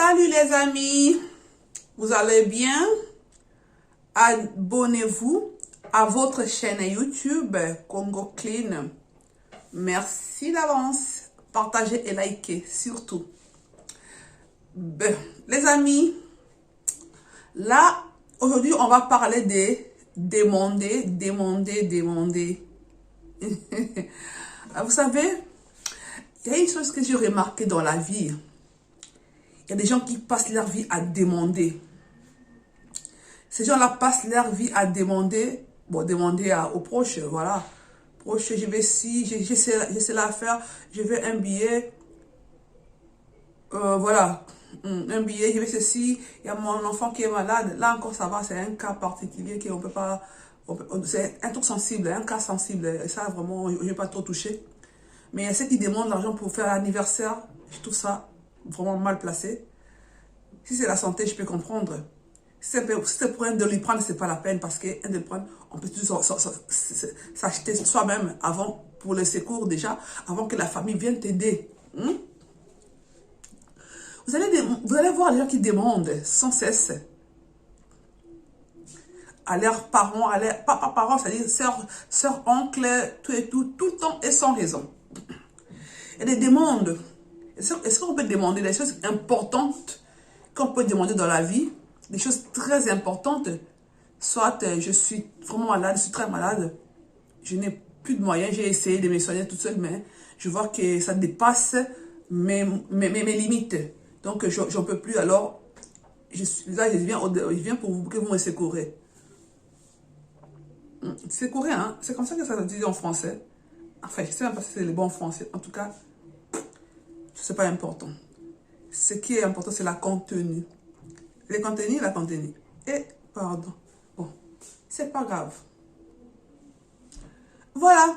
Salut les amis, vous allez bien? Abonnez-vous à votre chaîne YouTube Congo Clean. Merci d'avance. Partagez et likez surtout. Les amis, là, aujourd'hui, on va parler des demander. Vous savez, il y a une chose que j'ai remarqué dans la vie. Il y a des gens qui passent leur vie à demander. Ces gens-là passent leur vie à demander, demander aux proches, voilà. Proches, je vais ci, j'ai cela à faire, je veux un billet, voilà, un billet, je veux ceci, il y a mon enfant qui est malade. Là encore, ça va, c'est un cas particulier qu'on peut pas, c'est un truc sensible, un cas sensible, et ça, vraiment, je ne vais pas trop toucher. Mais il y a ceux qui demandent l'argent pour faire l'anniversaire, je trouve ça vraiment mal placé. Si c'est la santé, je peux comprendre. Si c'est pour un de lui prendre, c'est pas la peine parce que un de lui prendre, on peut toujours s'acheter soi-même avant, pour le secours déjà, avant que la famille vienne t'aider. Vous allez voir les gens qui demandent sans cesse à leurs parents, pas parents, c'est-à-dire sœurs, oncles, tout le temps et sans raison. Il y a des demandes. Est-ce qu'on peut demander des choses importantes qu'on peut demander dans la vie, des choses très importantes, soit je suis vraiment malade, je suis très malade, je n'ai plus de moyens, j'ai essayé de me soigner toute seule, mais je vois que ça dépasse mes limites. Donc, j'en peux plus, alors, je viens pour vous, que vous me secourez. Secourir, hein, c'est comme ça que ça se dit en français. Enfin, je ne sais même pas si c'est le bon français. En tout cas, ce n'est pas important. Ce qui est important, c'est la contenue. Les contenus, la contenue. Et, pardon. Bon, c'est pas grave. Voilà.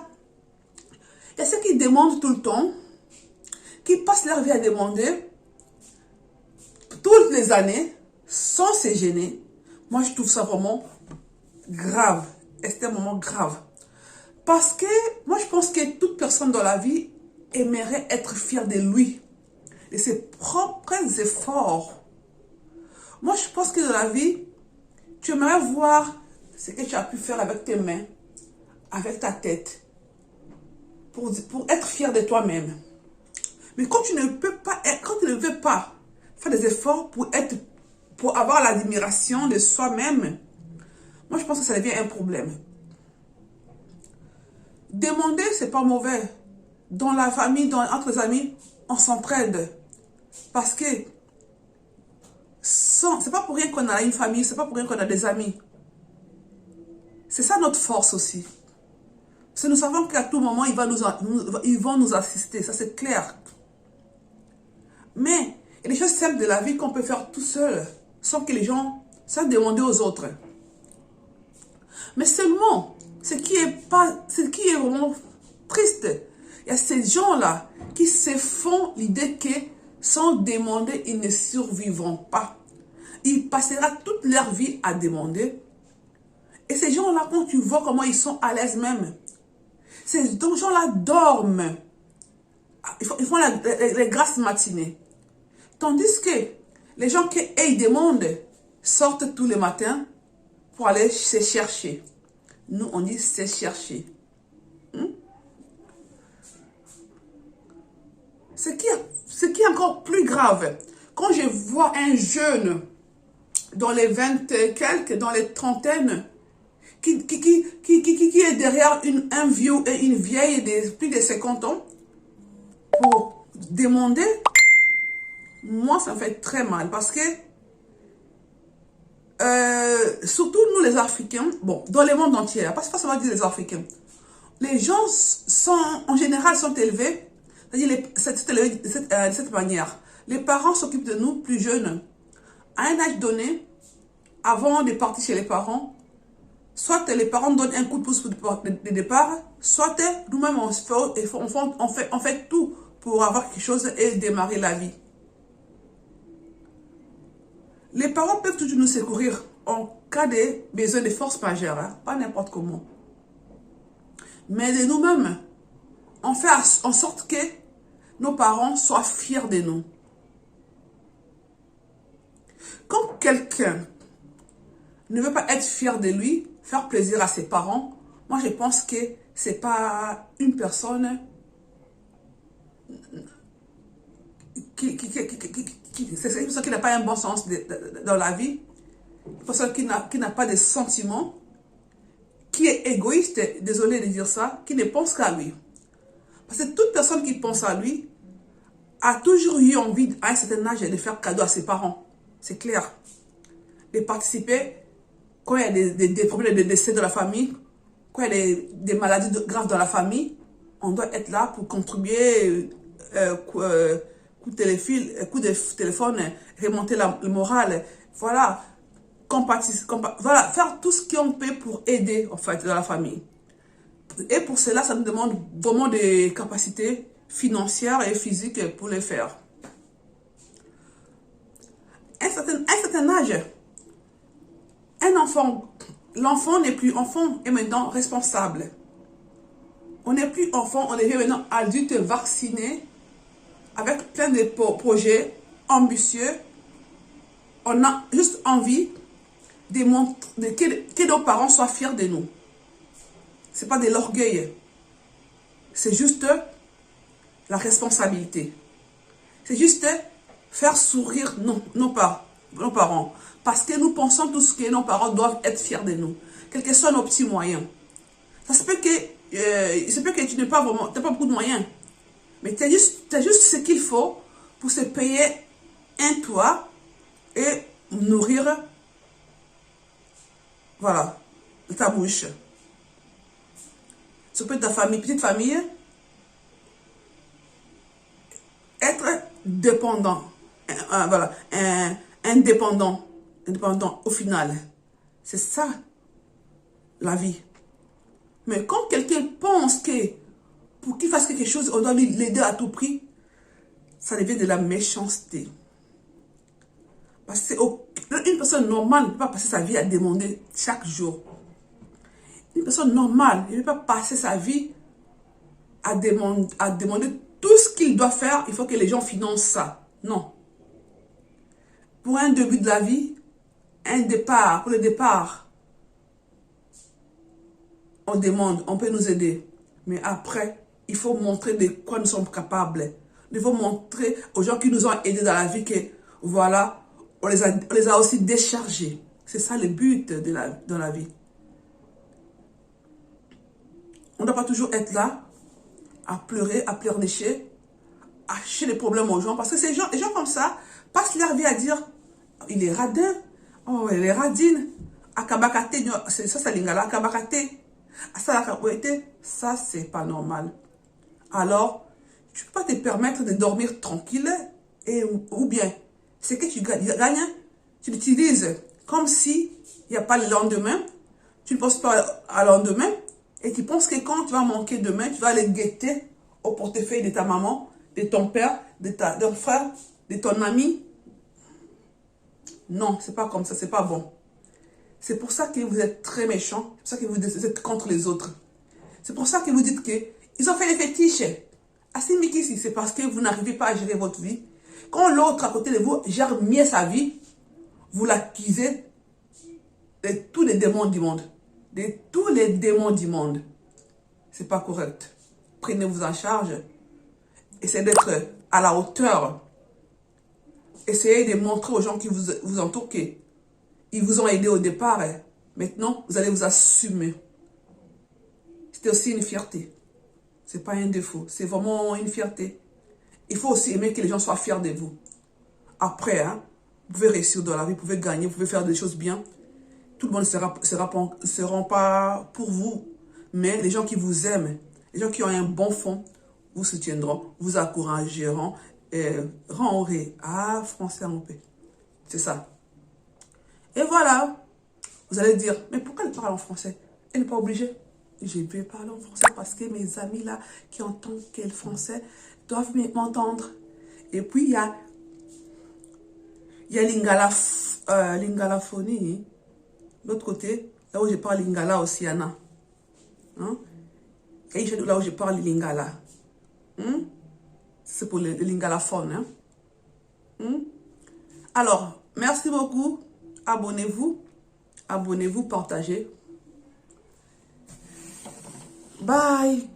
Il y a ceux qui demandent tout le temps, qui passent leur vie à demander toutes les années, sans se gêner. Moi, je trouve ça vraiment grave, extrêmement grave. Parce que, moi, je pense que toute personne dans la vie aimerait être fière de lui, de ses propres efforts. Moi, je pense que dans la vie, tu aimerais voir ce que tu as pu faire avec tes mains, avec ta tête, pour être fier de toi-même. Mais quand tu ne peux pas, quand tu ne veux pas faire des efforts pour avoir l'admiration de soi-même, moi, je pense que ça devient un problème. Demander, c'est pas mauvais. Dans la famille, entre les amis, on s'entraide. Parce que c'est pas pour rien qu'on a une famille, c'est pas pour rien qu'on a des amis. C'est ça notre force aussi. Parce que nous savons qu'à tout moment, ils vont nous assister, ça c'est clair. Mais il y a des choses simples de la vie qu'on peut faire tout seul, sans que les gens savent demander aux autres. Mais seulement, ce qui est vraiment triste, il y a ces gens-là qui se font l'idée que sans demander, ils ne survivront pas. Ils passeront toute leur vie à demander. Et ces gens-là, quand tu vois comment ils sont à l'aise même, ces gens-là dorment. Ils font les grasses matinées. Tandis que les gens qui demandent sortent tous les matins pour aller se chercher. Nous, on dit se chercher. Ce qui est encore plus grave, quand je vois un jeune dans les 20 quelques, dans les trentaines, qui est derrière un vieux et une vieille de plus de 50 ans, pour demander, moi, ça me fait très mal. Parce que, surtout nous les Africains, bon, dans le monde entier, pas seulement dire les Africains, les gens en général sont élevés, c'est-à-dire de cette manière. Les parents s'occupent de nous plus jeunes. À un âge donné, avant de partir chez les parents, soit les parents donnent un coup de pouce pour le départ, soit nous-mêmes on fait tout pour avoir quelque chose et démarrer la vie. Les parents peuvent toujours nous secourir en cas de besoin de force majeure, hein, pas n'importe comment. Mais de nous-mêmes, on fait en sorte que nos parents soient fiers de nous. Quand quelqu'un ne veut pas être fier de lui, faire plaisir à ses parents, moi je pense que c'est pas une personne c'est une personne qui n'a pas un bon sens dans la vie, une personne qui n'a pas de sentiments, qui est égoïste, désolé de dire ça, qui ne pense qu'à lui. Parce que toute personne qui pense à lui a toujours eu envie, à un certain âge, de faire cadeau à ses parents. C'est clair. De participer quand il y a des problèmes de décès dans la famille, quand il y a des maladies graves dans la famille, on doit être là pour contribuer, coup de téléphone, remonter le moral. Voilà. Voilà, faire tout ce qu'on peut pour aider, en fait, dans la famille. Et pour cela, ça nous demande vraiment des capacités financières et physiques pour les faire. Un certain âge, l'enfant n'est plus enfant, et maintenant responsable. On n'est plus enfant, on est maintenant adulte vacciné, avec plein de projets ambitieux. On a juste envie que nos parents soient fiers de nous. Ce n'est pas de l'orgueil. C'est juste la responsabilité. C'est juste faire sourire nos parents. Parce que nous pensons tous que nos parents doivent être fiers de nous. Quels que soient nos petits moyens. Ça se peut que tu n'as pas beaucoup de moyens. Mais tu as juste ce qu'il faut pour se payer un toit et nourrir, voilà, ta bouche. Ça peut être ta famille, petite famille, être dépendant, voilà, indépendant au final. C'est ça, la vie. Mais quand quelqu'un pense que pour qu'il fasse quelque chose, on doit l'aider à tout prix, ça devient de la méchanceté. Parce qu'une personne normale ne peut pas passer sa vie à demander chaque jour. Une personne normale ne peut pas passer sa vie à demander tout ce qu'il doit faire. Il faut que les gens financent ça. Non. Pour un début de la vie, pour le départ, on demande, on peut nous aider. Mais après, il faut montrer de quoi nous sommes capables. Il faut montrer aux gens qui nous ont aidés dans la vie que, voilà, on les a aussi déchargés. C'est ça le but dans la vie. On ne doit pas toujours être là, à pleurer, à pleurnicher, à chercher les problèmes aux gens. Parce que les gens comme ça passent leur vie à dire, il est radin, oh, il est radine, akabakate, ça c'est lingala, akabakate, ça c'est pas normal. Alors, tu ne peux pas te permettre de dormir tranquille, ou bien, c'est que tu gagnes, tu l'utilises comme si il n'y a pas le lendemain, tu ne penses pas à lendemain, et tu penses que quand tu vas manquer demain, tu vas aller guetter au portefeuille de ta maman, de ton père, de ton frère, de ton ami. Non, c'est pas comme ça, c'est pas bon. C'est pour ça que vous êtes très méchants, c'est pour ça que vous êtes contre les autres. C'est pour ça que vous dites qu'ils ont fait les fétiches. Asimikisi, c'est parce que vous n'arrivez pas à gérer votre vie. Quand l'autre à côté de vous gère mieux sa vie, vous l'accusez de tous les démons du monde. De tous les démons du monde. C'est pas correct. Prenez-vous en charge. Essayez d'être à la hauteur. Essayez de montrer aux gens qui vous entourent qu'ils vous ont aidé au départ. Maintenant, vous allez vous assumer. C'est aussi une fierté. C'est pas un défaut. C'est vraiment une fierté. Il faut aussi aimer que les gens soient fiers de vous. Après, hein, vous pouvez réussir dans la vie, vous pouvez gagner, vous pouvez faire des choses bien. Tout le monde ne sera pas pour vous. Mais les gens qui vous aiment, les gens qui ont un bon fond, vous soutiendront, vous encourageront et rendront français en paix. C'est ça. Et voilà. Vous allez dire, mais pourquoi elle parle en français? Elle n'est pas obligée. Je vais parler en français parce que mes amis là qui entendent quel français doivent m'entendre. Et puis il y a l'Ingalaphonie. L'autre côté, là où je parle Lingala aussi, Yana. Hein? Et là où je parle Lingala. C'est pour les Lingalaphone. Hein? Alors, Merci beaucoup. Abonnez-vous. Abonnez-vous, partagez. Bye.